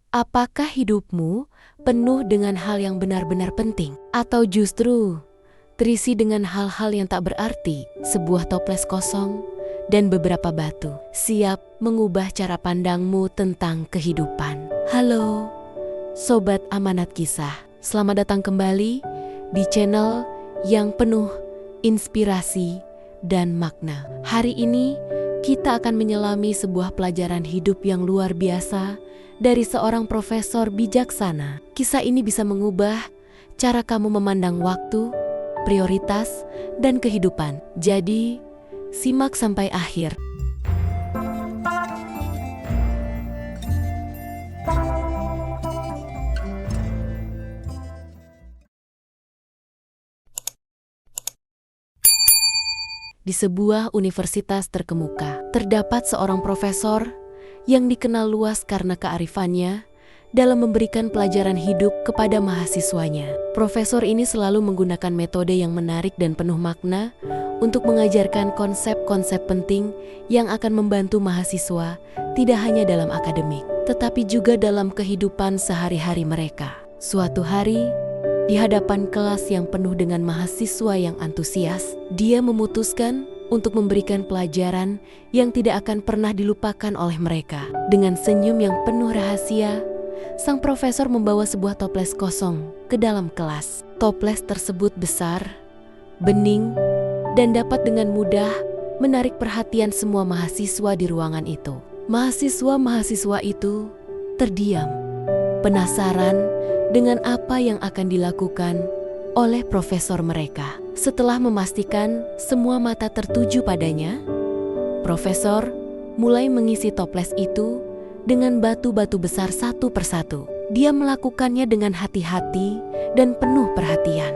Apakah hidupmu penuh dengan hal yang benar-benar penting? Atau justru terisi dengan hal-hal yang tak berarti, sebuah toples kosong, dan beberapa batu siap mengubah cara pandangmu tentang kehidupan? Halo, Sobat Amanat Kisah. Selamat datang kembali di channel yang penuh inspirasi dan makna. Hari ini kita akan menyelami sebuah pelajaran hidup yang luar biasa dari seorang profesor bijaksana. Kisah ini bisa mengubah cara kamu memandang waktu, prioritas, dan kehidupan. Jadi, simak sampai akhir. Di sebuah universitas terkemuka, terdapat seorang profesor yang dikenal luas karena kearifannya dalam memberikan pelajaran hidup kepada mahasiswanya. Profesor ini selalu menggunakan metode yang menarik dan penuh makna untuk mengajarkan konsep-konsep penting yang akan membantu mahasiswa tidak hanya dalam akademik, tetapi juga dalam kehidupan sehari-hari mereka. Suatu hari, di hadapan kelas yang penuh dengan mahasiswa yang antusias, dia memutuskan untuk memberikan pelajaran yang tidak akan pernah dilupakan oleh mereka. Dengan senyum yang penuh rahasia, sang profesor membawa sebuah toples kosong ke dalam kelas. Toples tersebut besar, bening, dan dapat dengan mudah menarik perhatian semua mahasiswa di ruangan itu. Mahasiswa-mahasiswa itu terdiam, penasaran dengan apa yang akan dilakukan oleh profesor mereka. Setelah memastikan semua mata tertuju padanya, profesor mulai mengisi toples itu dengan batu-batu besar satu persatu. Dia melakukannya dengan hati-hati dan penuh perhatian.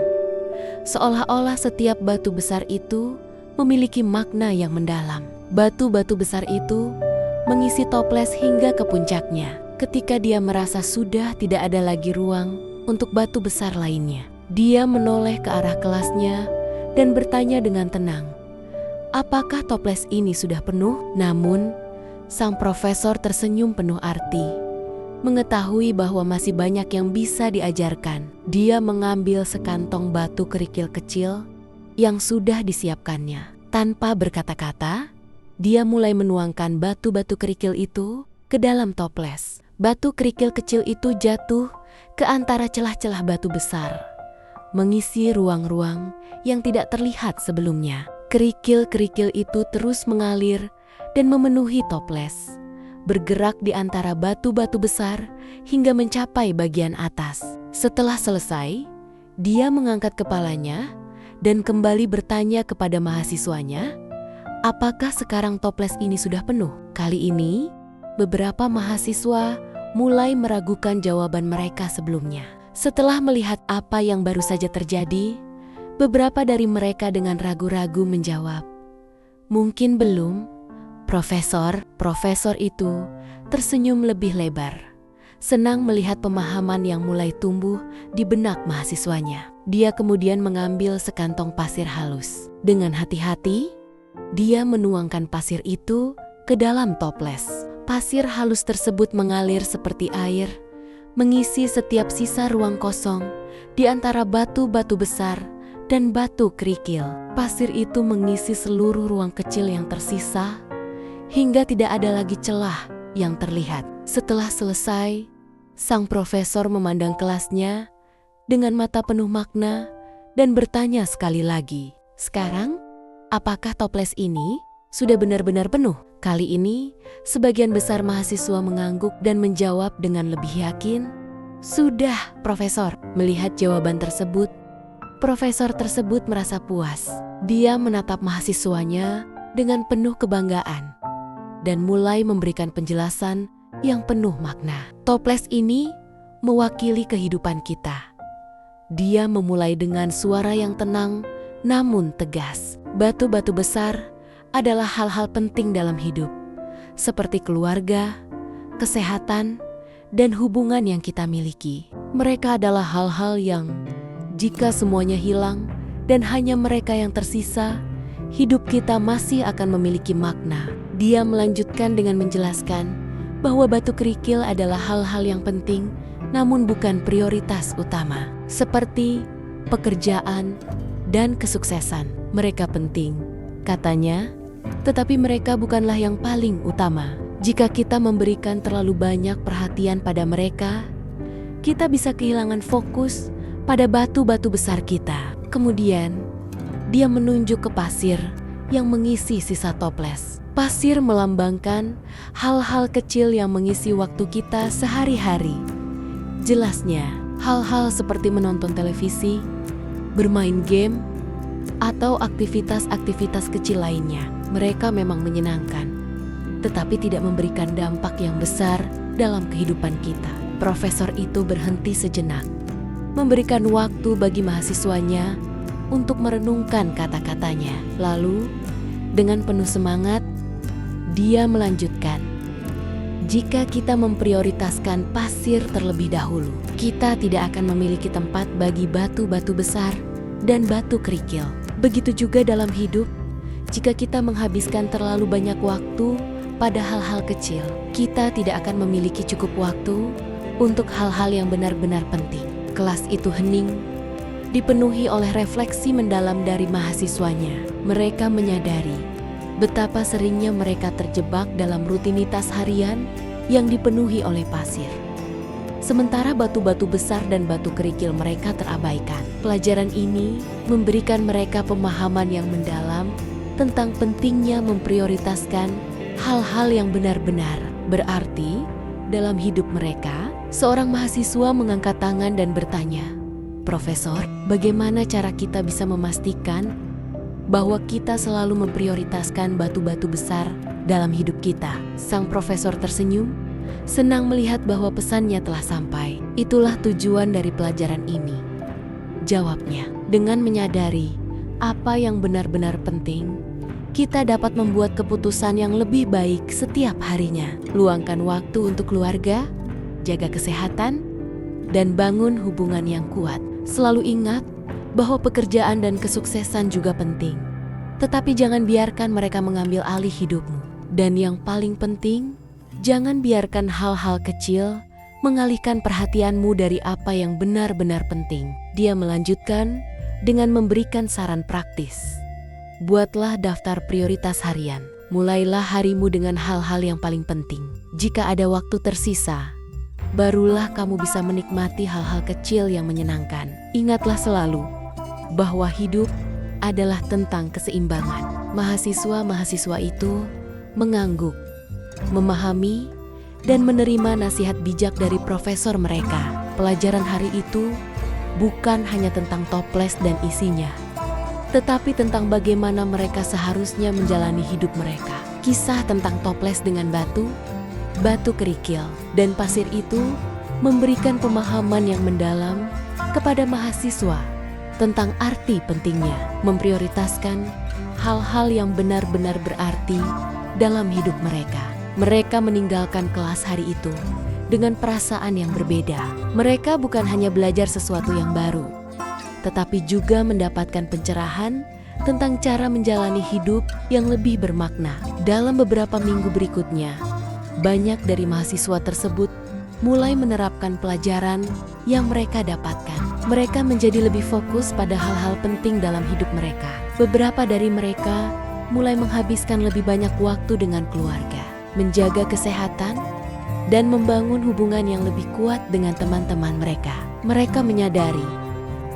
Seolah-olah setiap batu besar itu memiliki makna yang mendalam. Batu-batu besar itu mengisi toples hingga ke puncaknya. Ketika dia merasa sudah tidak ada lagi ruang untuk batu besar lainnya, dia menoleh ke arah kelasnya dan bertanya dengan tenang, "Apakah toples ini sudah penuh?" Namun, sang profesor tersenyum penuh arti. Mengetahui bahwa masih banyak yang bisa diajarkan, dia mengambil sekantong batu kerikil kecil yang sudah disiapkannya. Tanpa berkata-kata, dia mulai menuangkan batu-batu kerikil itu ke dalam toples. Batu kerikil kecil itu jatuh ke antara celah-celah batu besar, mengisi ruang-ruang yang tidak terlihat sebelumnya. Kerikil-kerikil itu terus mengalir dan memenuhi toples, bergerak di antara batu-batu besar hingga mencapai bagian atas. Setelah selesai, dia mengangkat kepalanya dan kembali bertanya kepada mahasiswanya, "Apakah sekarang toples ini sudah penuh?" Kali ini, beberapa mahasiswa mulai meragukan jawaban mereka sebelumnya. Setelah melihat apa yang baru saja terjadi, beberapa dari mereka dengan ragu-ragu menjawab, "Mungkin belum, Profesor." Profesor itu tersenyum lebih lebar, senang melihat pemahaman yang mulai tumbuh di benak mahasiswanya. Dia kemudian mengambil sekantong pasir halus. Dengan hati-hati, dia menuangkan pasir itu ke dalam toples. Pasir halus tersebut mengalir seperti air, mengisi setiap sisa ruang kosong di antara batu-batu besar dan batu kerikil. Pasir itu mengisi seluruh ruang kecil yang tersisa, hingga tidak ada lagi celah yang terlihat. Setelah selesai, sang profesor memandang kelasnya dengan mata penuh makna dan bertanya sekali lagi, "Sekarang, apakah toples ini sudah benar-benar penuh?" Kali ini, sebagian besar mahasiswa mengangguk dan menjawab dengan lebih yakin, "Sudah, Profesor." Melihat jawaban tersebut, profesor tersebut merasa puas. Dia menatap mahasiswanya dengan penuh kebanggaan dan mulai memberikan penjelasan yang penuh makna. Toples ini mewakili kehidupan kita. Dia memulai dengan suara yang tenang namun tegas. Batu-batu besar adalah hal-hal penting dalam hidup, seperti keluarga, kesehatan, dan hubungan yang kita miliki. Mereka adalah hal-hal yang, jika semuanya hilang dan hanya mereka yang tersisa, hidup kita masih akan memiliki makna. Dia melanjutkan dengan menjelaskan bahwa batu kerikil adalah hal-hal yang penting, namun bukan prioritas utama. Seperti pekerjaan dan kesuksesan. Mereka penting, katanya, tetapi mereka bukanlah yang paling utama. Jika kita memberikan terlalu banyak perhatian pada mereka, kita bisa kehilangan fokus pada batu-batu besar kita. Kemudian, dia menunjuk ke pasir yang mengisi sisa toples. Pasir melambangkan hal-hal kecil yang mengisi waktu kita sehari-hari. Jelasnya, hal-hal seperti menonton televisi, bermain game, atau aktivitas-aktivitas kecil lainnya. Mereka memang menyenangkan, tetapi tidak memberikan dampak yang besar dalam kehidupan kita. Profesor itu berhenti sejenak, memberikan waktu bagi mahasiswanya untuk merenungkan kata-katanya. Lalu, dengan penuh semangat, dia melanjutkan, jika kita memprioritaskan pasir terlebih dahulu, kita tidak akan memiliki tempat bagi batu-batu besar dan batu kerikil. Begitu juga dalam hidup, jika kita menghabiskan terlalu banyak waktu pada hal-hal kecil, kita tidak akan memiliki cukup waktu untuk hal-hal yang benar-benar penting. Kelas itu hening, dipenuhi oleh refleksi mendalam dari mahasiswanya. Mereka menyadari betapa seringnya mereka terjebak dalam rutinitas harian yang dipenuhi oleh pasir. Sementara batu-batu besar dan batu kerikil mereka terabaikan. Pelajaran ini memberikan mereka pemahaman yang mendalam tentang pentingnya memprioritaskan hal-hal yang benar-benar berarti dalam hidup mereka. Seorang mahasiswa mengangkat tangan dan bertanya, "Profesor, bagaimana cara kita bisa memastikan bahwa kita selalu memprioritaskan batu-batu besar dalam hidup kita?" Sang profesor tersenyum, senang melihat bahwa pesannya telah sampai. Itulah tujuan dari pelajaran ini, jawabnya. Dengan menyadari apa yang benar-benar penting, kita dapat membuat keputusan yang lebih baik setiap harinya. Luangkan waktu untuk keluarga, jaga kesehatan, dan bangun hubungan yang kuat. Selalu ingat bahwa pekerjaan dan kesuksesan juga penting. Tetapi jangan biarkan mereka mengambil alih hidupmu. Dan yang paling penting, jangan biarkan hal-hal kecil mengalihkan perhatianmu dari apa yang benar-benar penting. Dia melanjutkan dengan memberikan saran praktis. Buatlah daftar prioritas harian. Mulailah harimu dengan hal-hal yang paling penting. Jika ada waktu tersisa, barulah kamu bisa menikmati hal-hal kecil yang menyenangkan. Ingatlah selalu bahwa hidup adalah tentang keseimbangan. Mahasiswa-mahasiswa itu mengangguk, memahami, dan menerima nasihat bijak dari profesor mereka. Pelajaran hari itu bukan hanya tentang toples dan isinya, tetapi tentang bagaimana mereka seharusnya menjalani hidup mereka. Kisah tentang toples dengan batu kerikil, dan pasir itu memberikan pemahaman yang mendalam kepada mahasiswa tentang arti pentingnya memprioritaskan hal-hal yang benar-benar berarti dalam hidup mereka. Mereka meninggalkan kelas hari itu dengan perasaan yang berbeda. Mereka bukan hanya belajar sesuatu yang baru, tetapi juga mendapatkan pencerahan tentang cara menjalani hidup yang lebih bermakna. Dalam beberapa minggu berikutnya, banyak dari mahasiswa tersebut mulai menerapkan pelajaran yang mereka dapatkan. Mereka menjadi lebih fokus pada hal-hal penting dalam hidup mereka. Beberapa dari mereka mulai menghabiskan lebih banyak waktu dengan keluarga, menjaga kesehatan, dan membangun hubungan yang lebih kuat dengan teman-teman mereka. Mereka menyadari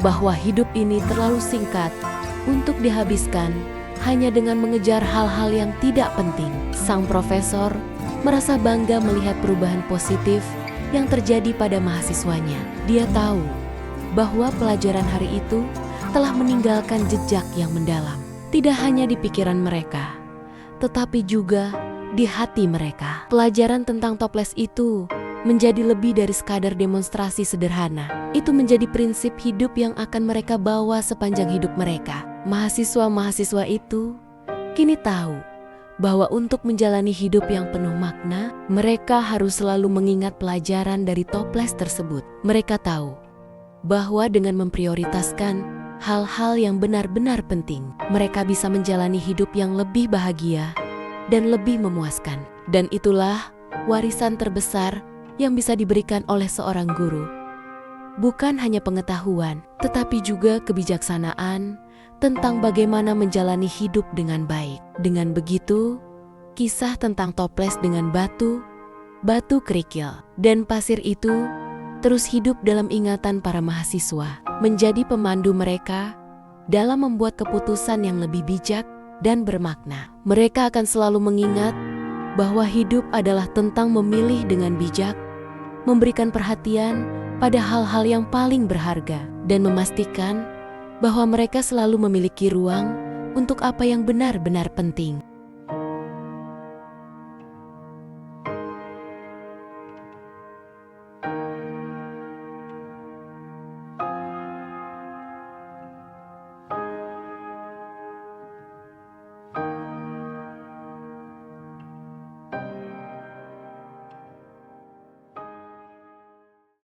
bahwa hidup ini terlalu singkat untuk dihabiskan hanya dengan mengejar hal-hal yang tidak penting. Sang profesor merasa bangga melihat perubahan positif yang terjadi pada mahasiswanya. Dia tahu bahwa pelajaran hari itu telah meninggalkan jejak yang mendalam, tidak hanya di pikiran mereka, tetapi juga di hati mereka. Pelajaran tentang toples itu menjadi lebih dari sekadar demonstrasi sederhana. Itu menjadi prinsip hidup yang akan mereka bawa sepanjang hidup mereka. Mahasiswa-mahasiswa itu kini tahu bahwa untuk menjalani hidup yang penuh makna, mereka harus selalu mengingat pelajaran dari toples tersebut. Mereka tahu bahwa dengan memprioritaskan hal-hal yang benar-benar penting, mereka bisa menjalani hidup yang lebih bahagia dan lebih memuaskan. Dan itulah warisan terbesar yang bisa diberikan oleh seorang guru. Bukan hanya pengetahuan, tetapi juga kebijaksanaan tentang bagaimana menjalani hidup dengan baik. Dengan begitu, kisah tentang toples dengan batu kerikil, dan pasir itu terus hidup dalam ingatan para mahasiswa, menjadi pemandu mereka dalam membuat keputusan yang lebih bijak dan bermakna. Mereka akan selalu mengingat bahwa hidup adalah tentang memilih dengan bijak, memberikan perhatian pada hal-hal yang paling berharga, dan memastikan bahwa mereka selalu memiliki ruang untuk apa yang benar-benar penting.